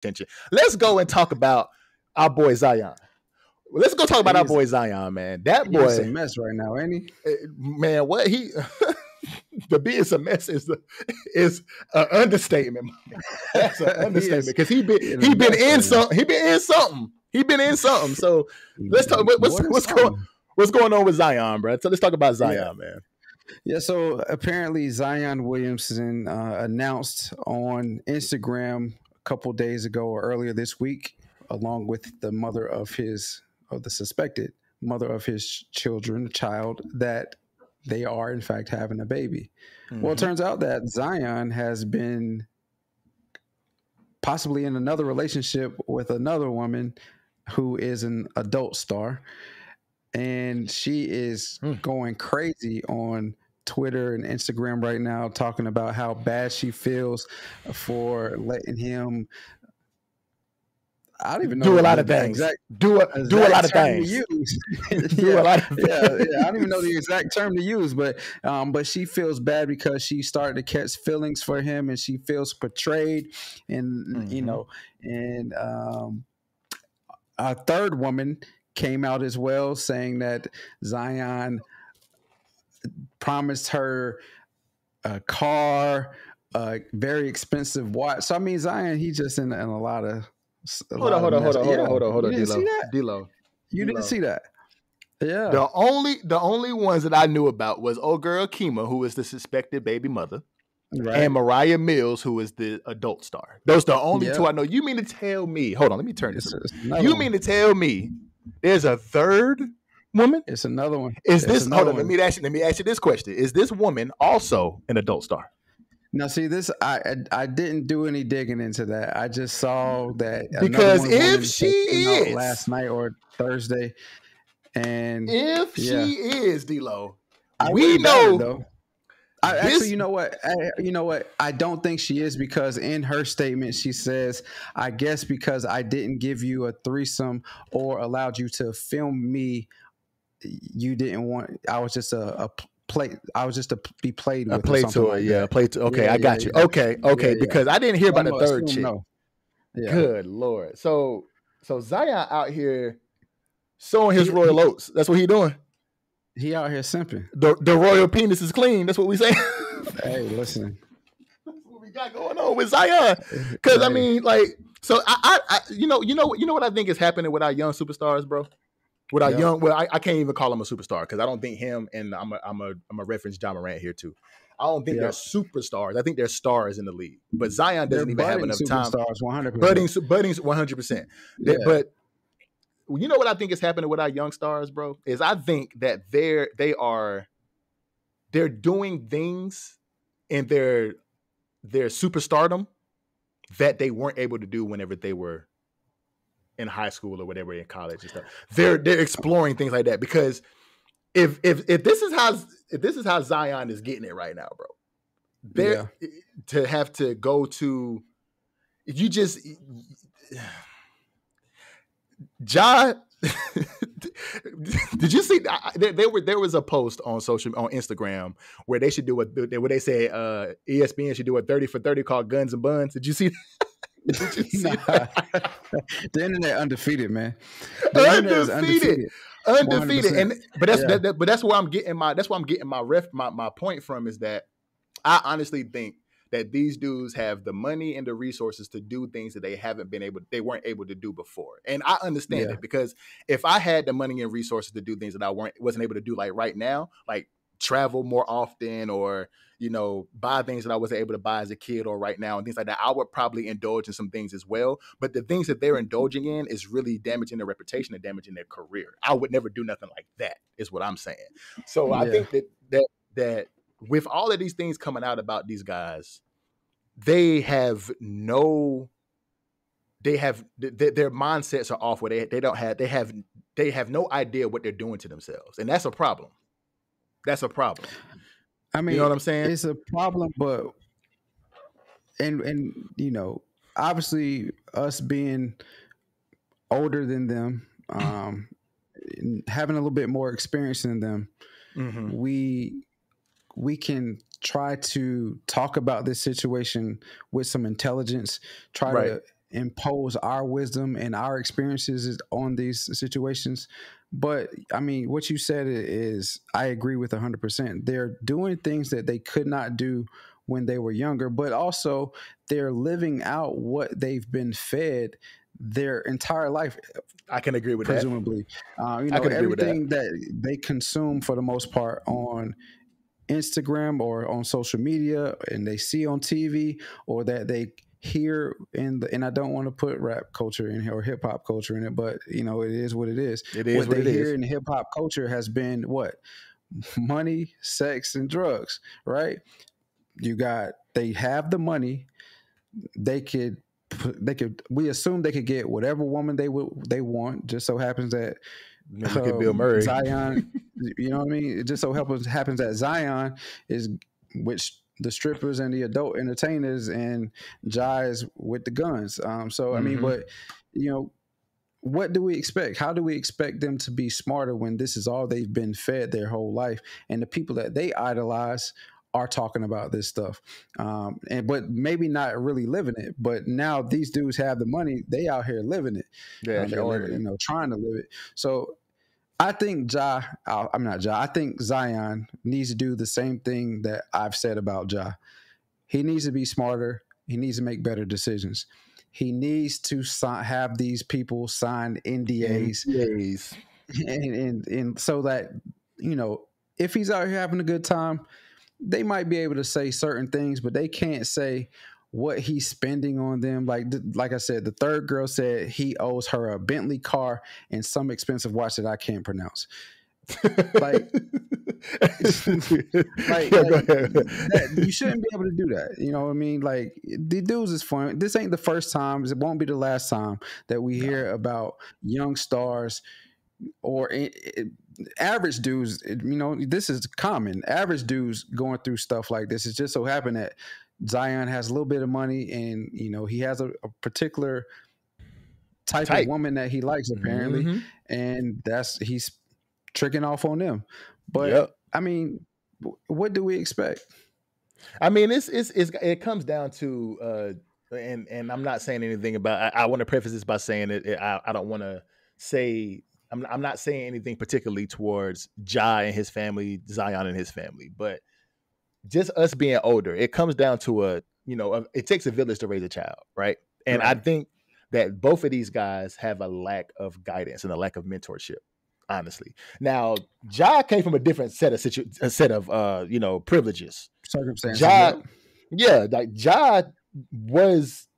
attention. Let's go and talk about our boy Zion. Let's go talk about our boy Zion, man. That boy is a mess right now, ain't he? Man, what he the being a mess is an understatement. That's an understatement because he been in something. He been in something. So let's talk. What's going on with Zion, bro? So let's talk about Zion, man. Yeah. So apparently Zion Williamson announced on Instagram a couple days ago or earlier this week, along with the mother of the suspected mother of his child, that they are in fact having a baby. Mm-hmm. Well, it turns out that Zion has been possibly in another relationship with another woman who is an adult star, and she is going crazy on Twitter and Instagram right now, talking about how bad she feels for letting him. I don't even know. Do a lot of things. Do a lot of things. Do a lot of things. Yeah. I don't even know the exact term to use, but she feels bad because she started to catch feelings for him, and she feels betrayed, and and a third woman came out as well, saying that Zion promised her a car, a very expensive watch. So I mean, Zion, he's just in a lot of. Hold on, D-Lo. You didn't see that? Yeah. The only ones that I knew about was old girl Kima, who is the suspected baby mother, and Moriah Mills, who is the adult star. Those are the only two I know. You mean to tell me? Hold on, let me turn this. You mean to tell me there's a third woman? It's another one. Is this? Hold on. Let me ask you this question: is this woman also an adult star? Now, see, this I didn't do any digging into that. I just saw that because if she is last night or Thursday, and if she is D-Lo, we know though. Actually, you know what? I don't think she is, because in her statement she says, "I guess because I didn't give you a threesome or allowed you to film me, you didn't want. I was just a play. I was just to be played with. A play toy, Okay, I got you. Okay, because I didn't hear about the third chick. No. Yeah. Good Lord. So Zion out here sowing his royal oats. That's what he doing. He out here simping. The royal penis is clean. That's what we say. Hey, listen. That's what we got going on with Zion. Because I mean, like, so I you know what I think is happening with our young superstars, bro. With our young, well, I can't even call him a superstar because I don't think him, and I'm a reference John Morant here too. I don't think they're superstars. I think they're stars in the league. But Zion doesn't even have enough time. Superstars, 100%. Budding 100%. Yeah. But you know what I think is happening with our young stars, bro? Is I think that they're doing things in their superstardom that they weren't able to do whenever they were in high school or whatever, in college and stuff. They're exploring things like that, because if this is how Zion is getting it right now, bro, to have to go to, you just John. Did you see? There was a post on Instagram where they should do where they say ESPN should do a 30 for 30 called Guns and Buns. Did you see? The internet undefeated, man. Undefeated. And but that's where I'm getting my point from, is that I honestly think that these dudes have the money and the resources to do things that they weren't able to do before. And I understand it, because if I had the money and resources to do things that I wasn't able to do, like right now, like travel more often, or buy things that I wasn't able to buy as a kid or right now, and things like that, I would probably indulge in some things as well. But the things that they're indulging in is really damaging their reputation and damaging their career. I would never do nothing like that, is what I'm saying. So I think that with all of these things coming out about these guys, their mindsets are off, where they have no idea what they're doing to themselves, and that's a problem. That's a problem. I mean, you know what I'm saying? It's a problem, but and obviously us being older than them, having a little bit more experience than them, we can try to talk about this situation with some intelligence, try to impose our wisdom and our experiences on these situations. But I mean, what you said is, I agree with 100%. They're doing things that they could not do when they were younger, but also they're living out what they've been fed their entire life. I can agree with presumably. that. You know, everything that they consume for the most part on Instagram or on social media, and they see on TV, or that they hear and I don't want to put rap culture in here or hip hop culture in it, but you know, it is what it is. It is what they hear in hip hop culture has been what? Money, sex, and drugs, right? They have the money. We assume they could get whatever woman they want. Just so happens that look at Bill Murray. Zion, you know what I mean? It just so happens that Zion is, which the strippers and the adult entertainers, and Ja is with the guns. I mean, but you know, what do we expect? How do we expect them to be smarter when this is all they've been fed their whole life, and the people that they idolize are talking about this stuff, but maybe not really living it. But now these dudes have the money; they out here living it. Yeah, trying to live it. So I think I think Zion needs to do the same thing that I've said about Ja. He needs to be smarter. He needs to make better decisions. He needs to have these people sign NDAs. And so that, you know, if he's out here having a good time, they might be able to say certain things, but they can't say what he's spending on them. Like I said, the third girl said he owes her a Bentley car and some expensive watch that I can't pronounce. You shouldn't be able to do that. You know what I mean? Like, the dudes is fun. This ain't the first time. It won't be the last time that we hear about young stars or average dudes. You know, this is common. Average dudes going through stuff like this. It just so happened that Zion has a little bit of money, and you know, he has a particular type of woman that he likes, apparently, and he's tricking off on them. But I mean, what do we expect? I mean, it comes down to and I'm not saying anything about. I want to preface this by saying I don't want to say. I'm not saying anything particularly towards Ja and his family, Zion and his family, but just us being older, it comes down to it takes a village to raise a child, right? And I think that both of these guys have a lack of guidance and a lack of mentorship, honestly. Now, Ja came from a different set of privileges. Circumstances. Ja was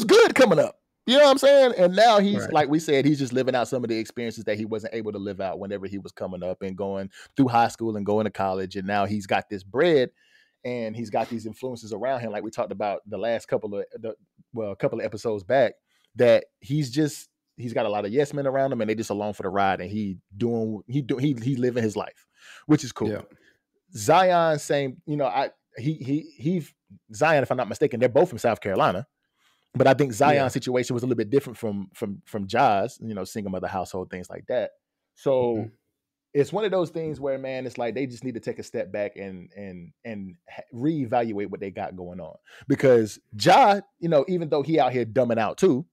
good coming up. You know what I'm saying? And now he's, like we said, he's just living out some of the experiences that he wasn't able to live out whenever he was coming up and going through high school and going to college. And now he's got this bread and he's got these influences around him, like we talked about the last couple of episodes back, that he's got a lot of yes men around him and they just along for the ride, and he's living his life, which is cool. Yeah. Zion, same, Zion, if I'm not mistaken, they're both from South Carolina. But I think Zion's situation was a little bit different from Ja's, single mother household, things like that. So it's one of those things where, man, it's like they just need to take a step back and reevaluate what they got going on. Because Ja, even though he out here dumbing out too,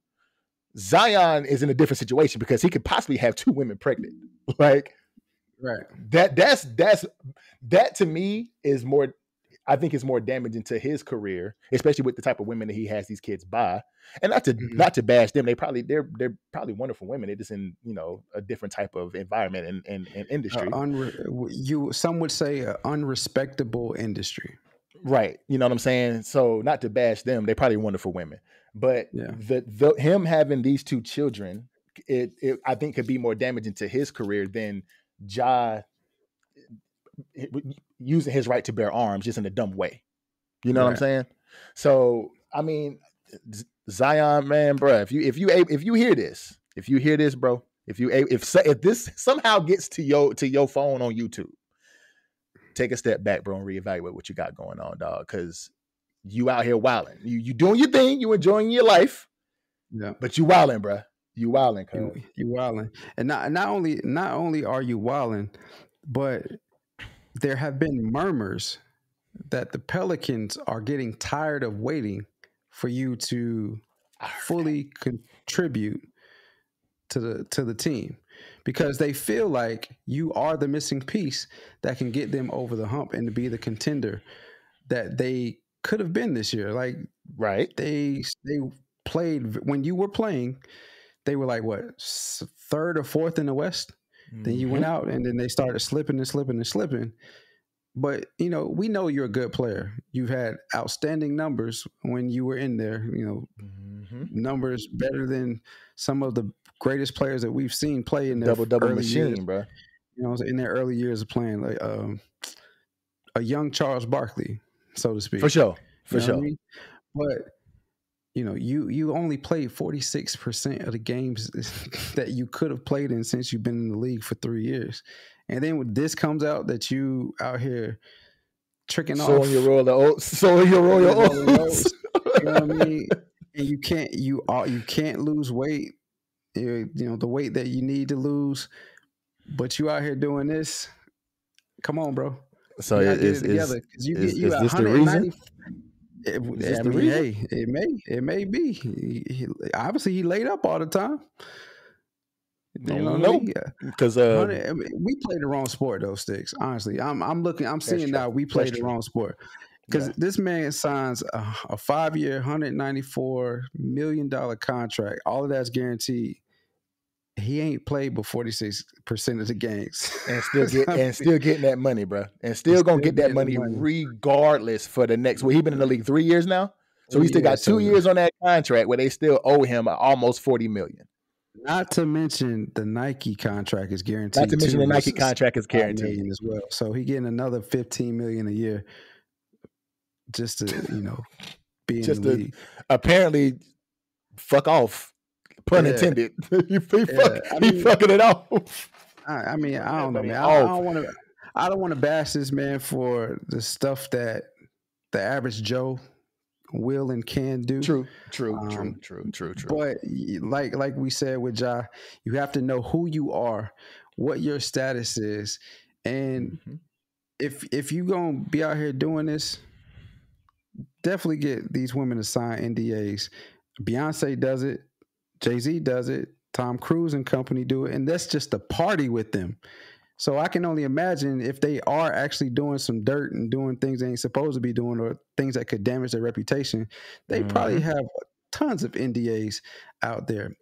Zion is in a different situation because he could possibly have 2 women pregnant. Like, that to me is more. I think it's more damaging to his career, especially with the type of women that he has these kids by. And not to bash them, they're probably wonderful women. They're just in a different type of environment and industry. Some would say an unrespectable industry, right? You know what I'm saying? So not to bash them, they're probably wonderful women, but him having these 2 children, it I think could be more damaging to his career than Ja using his right to bear arms just in a dumb way. You know what I'm saying? So, I mean, Zion, man, bro, if you hear this, bro, if this somehow gets to your phone on YouTube, take a step back, bro, and reevaluate what you got going on, dog, because you out here wilding. You doing your thing, you enjoying your life, but you wilding, bro. You wilding, cuz. You wilding, and not only are you wilding, but there have been murmurs that the Pelicans are getting tired of waiting for you to fully contribute to the team, because they feel like you are the missing piece that can get them over the hump and to be the contender that they could have been this year. Like, right, they played when you were playing. They were like what, third or fourth in the West. Then you went out, and then they started slipping. But we know you're a good player. You've had outstanding numbers when you were in there. Numbers better than some of the greatest players that we've seen play in their double early machine, years, bro. In their early years of playing, like a young Charles Barkley, so to speak. For sure. What I mean? But you only played 46% of the games that you could have played in since you've been in the league for 3 years. And then when this comes out that you out here tricking off, your royal oats. You know what I mean? And you can't lose weight, the weight that you need to lose, but you out here doing this. Come on, bro. So is this the reason? Hey, it may be. He obviously he laid up all the time. Because we played the wrong sport, though, Sticks. Honestly, I'm seeing now we played the wrong sport, because this man signs a 5-year, $194 million contract. All of that's guaranteed. He ain't played but 46% of the games, and still getting that money, bro, and still gonna get that money regardless for the next. Well, he been in the league 3 years now, so he still got 2 years on that contract where they still owe him almost $40 million. Not to mention the Nike contract is guaranteed. Not to mention the Nike contract is guaranteed as well. So he getting another $15 million a year just to be in the league. Apparently, fuck off. Pun intended. He fucking it off. I mean, I don't know, man. I don't want to bash this man for the stuff that the average Joe will and can do. True. But like we said with Ja, you have to know who you are, what your status is, and if you gonna be out here doing this, definitely get these women to sign NDAs. Beyonce does it. Jay-Z does it, Tom Cruise and company do it, and that's just a party with them. So I can only imagine if they are actually doing some dirt and doing things they ain't supposed to be doing, or things that could damage their reputation, they probably have tons of NDAs out there.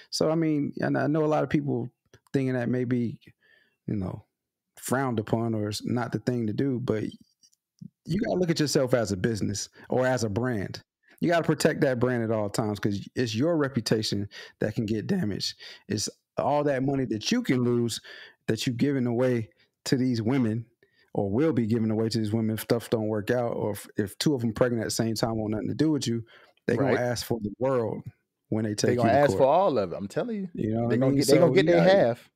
So, I mean, and I know a lot of people thinking that may be, frowned upon or it's not the thing to do, but you got to look at yourself as a business or as a brand. You got to protect that brand at all times, because it's your reputation that can get damaged. It's all that money that you can lose that you're giving away to these women, or will be giving away to these women if stuff don't work out, or if two of them pregnant at the same time want nothing to do with you. They're going to ask for the world when they take you to court. They're going to ask for all of it. I'm telling you. They're going to get their half.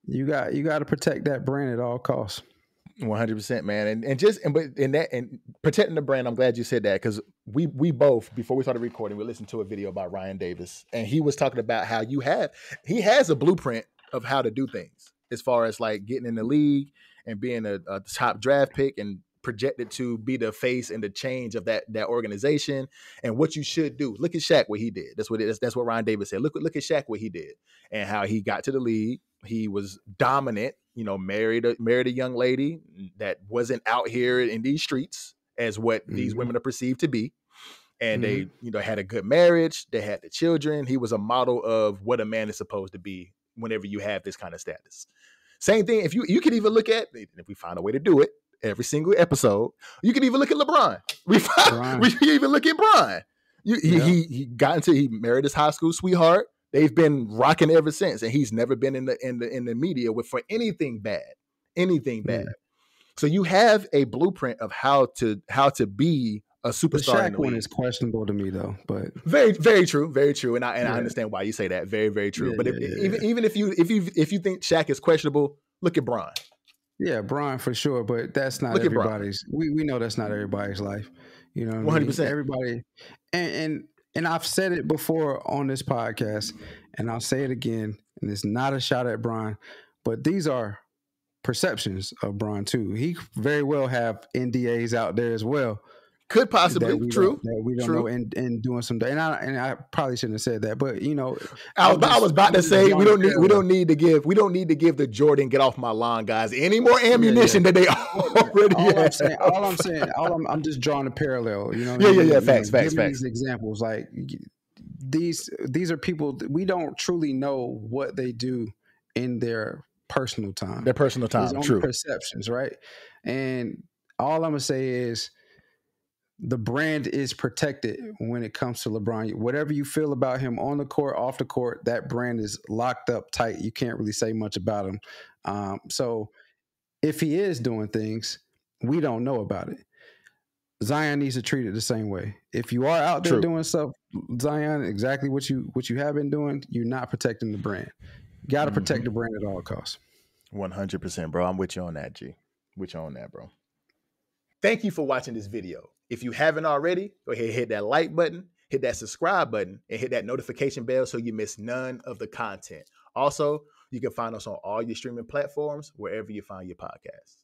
You got to protect that brand at all costs. 100%, man, and protecting the brand. I'm glad you said that, because we both, before we started recording, we listened to a video about Ryan Davis, and he was talking about how he has a blueprint of how to do things as far as like getting in the league and being a top draft pick and projected to be the face and the change of that organization and what you should do. Look at Shaq, what he did. That's what Ryan Davis said. Look at Shaq, what he did, and how he got to the league. He was dominant. Married a young lady that wasn't out here in these streets as what these women are perceived to be. And they, had a good marriage. They had the children. He was a model of what a man is supposed to be whenever you have this kind of status. Same thing. If you could even look at, if we find a way to do it every single episode, you can even look at LeBron. We can even look at Bron. He married his high school sweetheart. They've been rocking ever since, and he's never been in the media for anything bad. So you have a blueprint of how to be a superstar. The Shaq one is questionable to me, though. But very, very true, and I understand why you say that. Very, very true. But even if you think Shaq is questionable, look at Bron. Yeah, Bron for sure, but that's not everybody's. We know that's not everybody's life. 100%. Everybody, and I've said it before on this podcast, and I'll say it again, and it's not a shot at Bron, but these are perceptions of Bron too. He very well have NDAs out there as well. Could possibly that we don't know, and doing some, and I probably shouldn't have said that, but I was about to say we don't need to give the Jordan get off my lawn guys any more ammunition that they already have. I'm just drawing a parallel. Facts. These examples, like these are people we don't truly know what they do in their personal time. True. Perceptions, right? And all I'm gonna say is, the brand is protected when it comes to LeBron. Whatever you feel about him on the court, off the court, that brand is locked up tight. You can't really say much about him. So if he is doing things, we don't know about it. Zion needs to treat it the same way. If you are out there doing stuff, Zion, exactly what you have been doing, you're not protecting the brand. You got to protect the brand at all costs. 100%, bro. I'm with you on that, G. With you on that, bro. Thank you for watching this video. If you haven't already, go ahead and hit that like button, hit that subscribe button, and hit that notification bell so you miss none of the content. Also, you can find us on all your streaming platforms, wherever you find your podcasts.